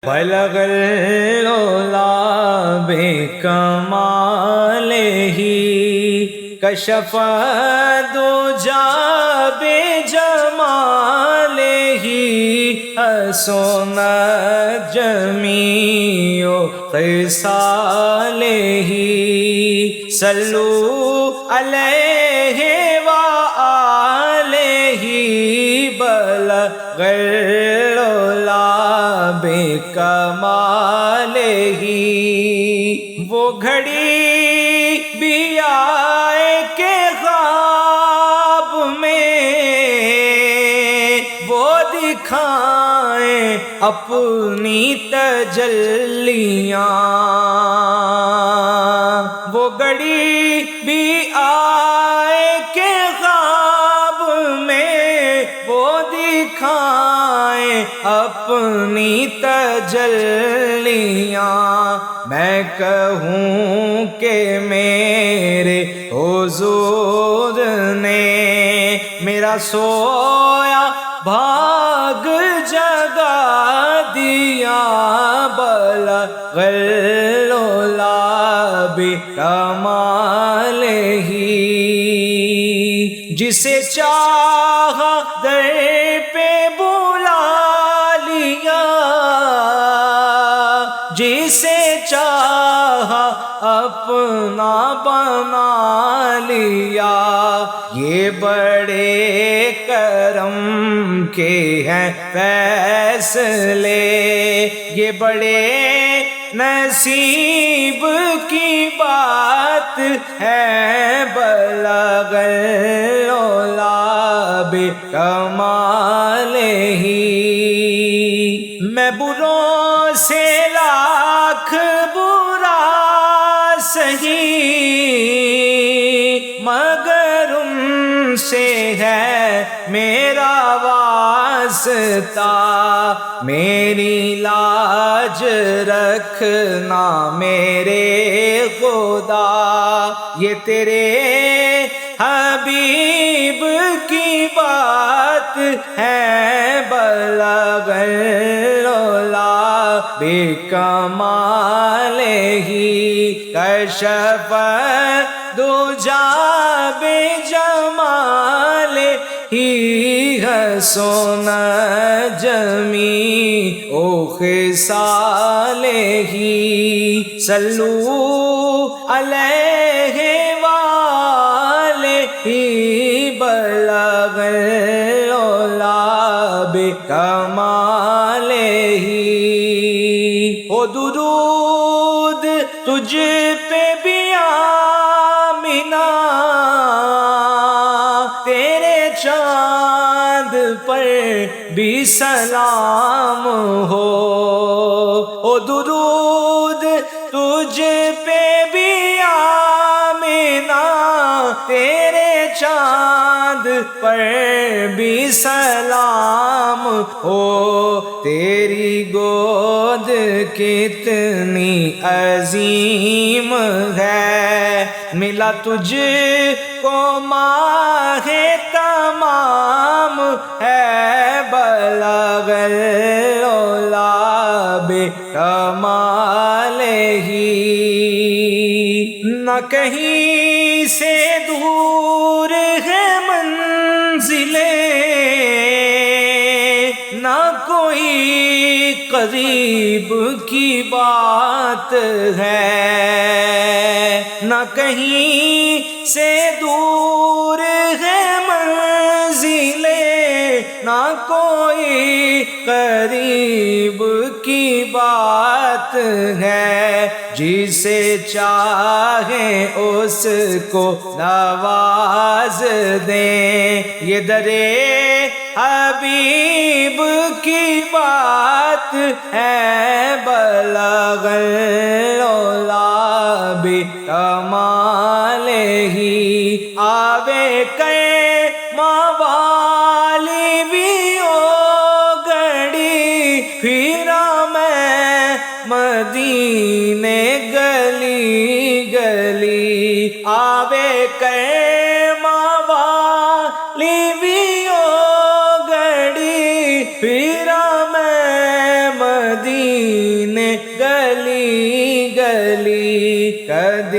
بلغ العلا بکمالہ کشف الدجی بجمالہ حسنت جمیع خصالہ صلو علیہ وآلہ بلغ العلا بکمالہ وہ گھڑی بھی آئے کہ خواب میں وہ دکھائیں اپنی تجلیاں، وہ گھڑی بھی آئے کہ خواب میں وہ دکھائیں اپنی تجلیاں۔ میں کہوں کہ میرے حضور نے میرا سویا بھاگ جگا دیا، بلغ العلا بکمالہ جسے چاہا در پہ بلا لیا، جسے چاہا اپنا بنا لیا۔ یہ بڑے کرم کے ہیں فیصلے، یہ بڑے نصیب کی بات ہے، بلغ العلا بکمالہ۔ میں بروں سے لاکھ برا سہی، مگر ان سے ہے میرا واسطہ، میری لاج رکھنا میرے خدا، یہ تیرے حبیب کی بات ہے، بلغ العلا بکمالہ کشف الدجی بجمالہ حسنت جمیع خصالہ صلو علیہ وآلہ بلغ العلا بکمالہ۔ او درود تجھ پہ بھی آمینہ، تیرے چاند پر بھی سلام ہو، او درود تجھ پہ بھی آمینہ، تیرے چاند پر بھی سلام ہو، تیری گود کتنی عظیم ہے، ملا تجھ کو ماہ تمام ہے، بلغ العلا بکمالہ نہ کہیں سے دور ہے منزلیں، نہ کوئی قریب کی بات ہے، نہ کہیں سے دور ہے منزلیں، نہ کوئی قریب کی بات ہے، جسے چاہے اس کو نواز دیں، یہ درے حبیب کی بات ہے، بلغ العلا بکمالہ آوے کے موالی بھی او گڑی، پھرا میں مدینے گلی گلی، آوے کے موالی بھی او گڑی، پھرا میں مدینے